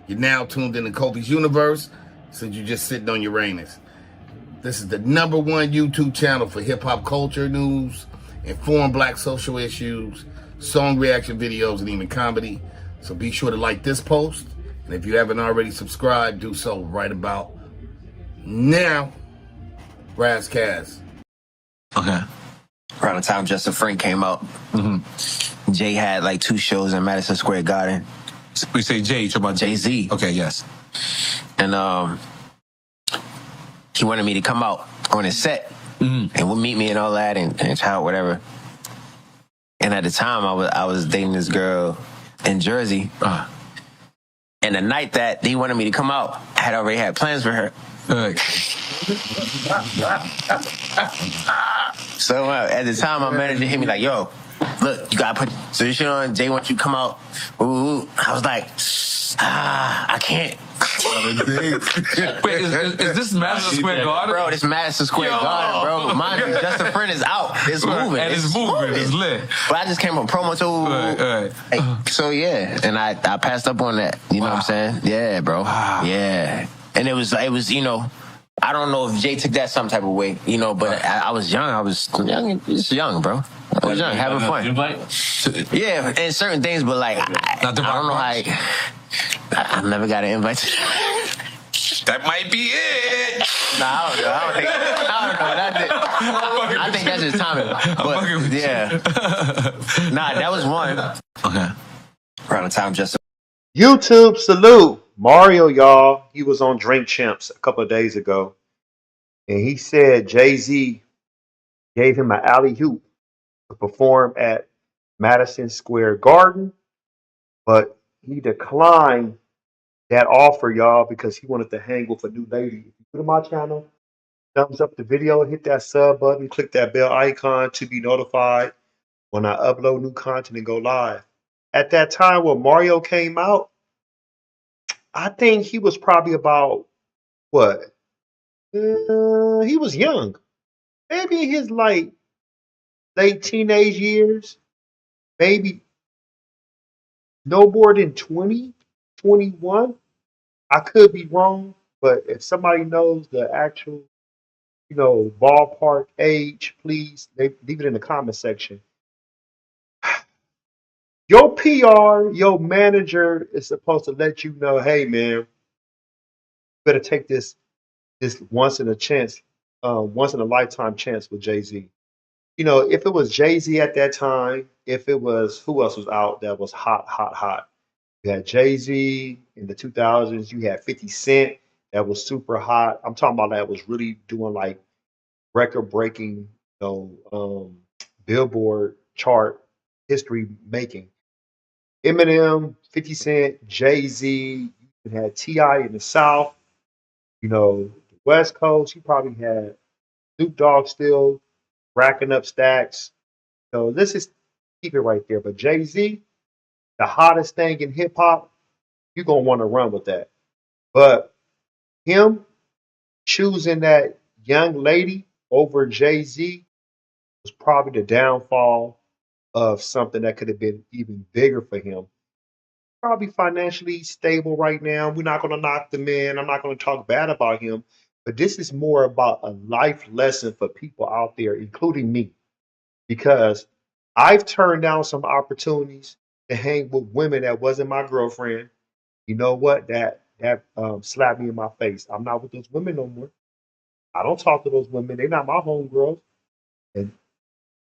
You're now tuned into Kofi's Universe, since you're just sitting on Uranus. This is the #1 YouTube channel for hip-hop culture news, informed black social issues, song reaction videos, and even comedy. So be sure to like this post, and if you haven't already subscribed, do so right about now. Razzcast. Okay. Around the time Just a Friend came out, Jay had like 2 shows in Madison Square Garden. We say Jay, you talking about Jay-Z. Okay, yes. And he wanted me to come out on his set and would meet me and all that and child, whatever. And at the time, I was dating this girl in Jersey. And the night that he wanted me to come out, I had already had plans for her. So at the time, my manager hit me like, yo, look, you gotta put this shit on. Jay wants you to come out. Ooh. I was like, I can't. Wait, is this Madison Square Garden? Bro, this Madison Square Garden, bro. Mind you, Just a Friend is out. It's moving. And it's moving. It's lit. But I just came from promo to. So yeah, and I passed up on that. You know what I'm saying? Yeah, bro. Wow. Yeah, and it was you know. I don't know if Jay took that some type of way, you know, but I was young. I was young, just young, bro. I was young, having fun. Yeah, and certain things, but like, I don't know how. I never got an invite. That might be it. Nah, I don't know. I think that's just timing. But yeah, nah, that was one. Okay. Around the time, just YouTube salute. Mario, y'all, he was on Drink Champs a couple of days ago, and he said Jay-Z gave him an alley-oop to perform at Madison Square Garden, but he declined that offer, y'all, because he wanted to hang with a new lady. If you go to my channel, thumbs up the video, hit that sub button, click that bell icon to be notified when I upload new content and go live. At that time when Mario came out, I think he was probably about, what? He was young. Maybe in his like late teenage years. Maybe no more than 20, 21. I could be wrong, but if somebody knows the actual, ballpark age, please leave it in the comment section. Your PR, your manager is supposed to let you know, hey man, better take this once in a lifetime chance with Jay-Z. If it was Jay-Z at that time, if it was who else was out that was hot. You had Jay-Z in the 2000s, you had 50 Cent that was super hot. I'm talking about that was really doing like record breaking, Billboard chart history making. Eminem, 50 Cent, Jay-Z, you had T.I. in the South, the West Coast, you probably had Snoop Dogg still racking up stacks. So let's just keep it right there. But Jay-Z, the hottest thing in hip hop, you're gonna want to run with that. But him choosing that young lady over Jay-Z was probably the downfall of something that could have been even bigger for him. Probably financially stable right now. We're not going to knock the man. I'm not going to talk bad about him. But this is more about a life lesson for people out there, including me, because I've turned down some opportunities to hang with women that wasn't my girlfriend. You know what? That slapped me in my face. I'm not with those women no more. I don't talk to those women. They're not my homegirls. And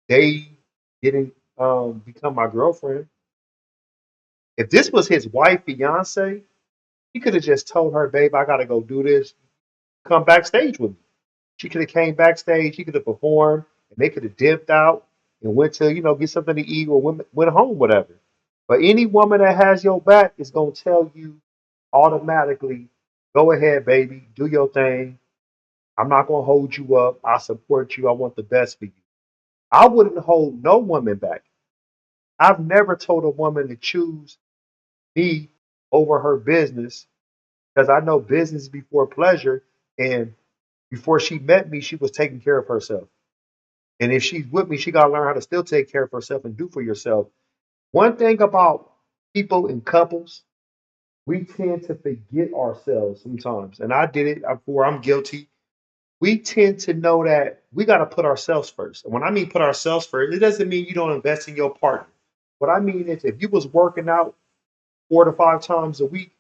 they didn't become my girlfriend. If this was his wife, fiance, he could have just told her, babe, I got to go do this. Come backstage with me. She could have came backstage. He could have performed, and they could have dipped out and went to, get something to eat or went home, whatever. But any woman that has your back is going to tell you automatically, go ahead, baby, do your thing. I'm not going to hold you up. I support you. I want the best for you. I wouldn't hold no woman back. I've never told a woman to choose me over her business because I know business before pleasure. And before she met me, she was taking care of herself. And if she's with me, she got to learn how to still take care of herself and do for yourself. One thing about people in couples, we tend to forget ourselves sometimes. And I did it before, I'm guilty. We tend to know that we got to put ourselves first. And when I mean put ourselves first, it doesn't mean you don't invest in your partner. What I mean is if you was working out 4 to 5 times a week,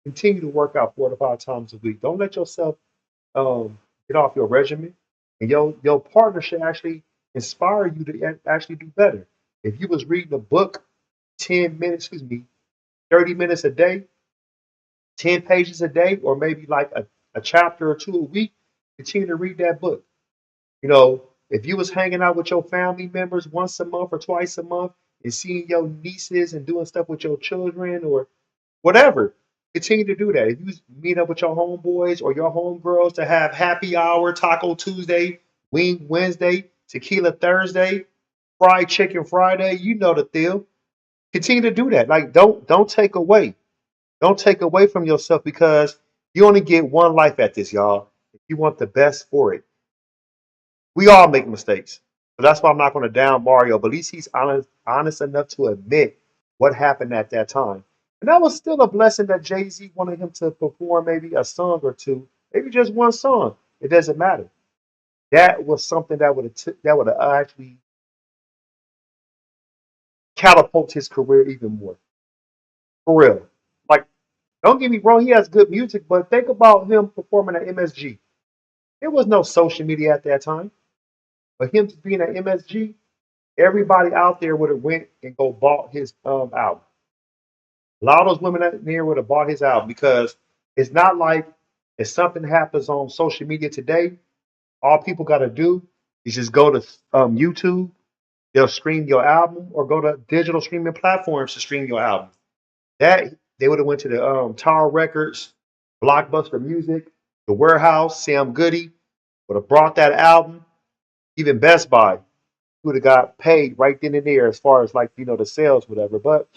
continue to work out 4 to 5 times a week. Don't let yourself get off your regimen. And your partner should actually inspire you to actually do better. If you was reading a book 10 minutes, 30 minutes a day, 10 pages a day, or maybe like a chapter or two a week, continue to read that book. You know, if you was hanging out with your family members once a month or twice a month and seeing your nieces and doing stuff with your children or whatever, continue to do that. If you meet up with your homeboys or your homegirls to have happy hour, Taco Tuesday, Wing Wednesday, Tequila Thursday, Fried Chicken Friday, you know the deal. Continue to do that. Like don't take away. Don't take away from yourself because you only get one life at this, y'all. If you want the best for it. We all make mistakes. So that's why I'm not going to down Mario, but at least he's honest enough to admit what happened at that time. And that was still a blessing that Jay-Z wanted him to perform maybe a song or two, maybe just one song. It doesn't matter. That was something that would have actually catapulted his career even more. For real. Like, don't get me wrong, he has good music, but think about him performing at MSG. There was no social media at that time. But him being at MSG, everybody out there would have went and go bought his album. A lot of those women out there would have bought his album because it's not like if something happens on social media today, all people got to do is just go to YouTube, they'll stream your album, or go to digital streaming platforms to stream your album. That they would have went to the Tower Records, Blockbuster Music, the Warehouse, Sam Goody would have brought that album, even Best Buy would have got paid right then and there as far as like the sales, whatever. But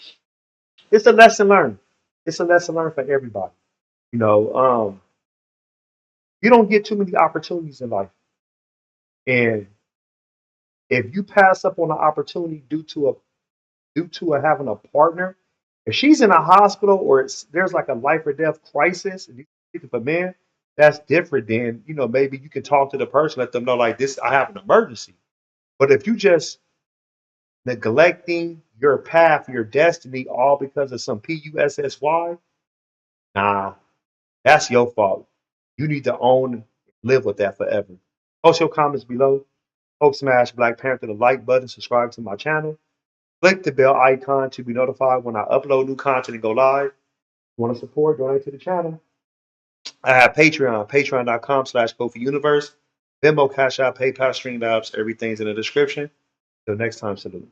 it's a lesson learned. It's a lesson learned for everybody. You know, you don't get too many opportunities in life, and if you pass up on an opportunity due to having a partner, if she's in a hospital or there's like a life or death crisis, and you're looking for man, that's different than maybe you can talk to the person, let them know like this, I have an emergency. But if you just neglecting your path, your destiny, all because of some PUSSY, nah, that's your fault. You need to own, live with that forever. Post your comments below. Hope smash Black Panther the like button, subscribe to my channel. Click the bell icon to be notified when I upload new content and go live. If you want to support, donate to the channel. I have Patreon, patreon.com/Kofi Universe. Venmo, Cash App, PayPal, Streamlabs, everything's in the description. Till next time, salute.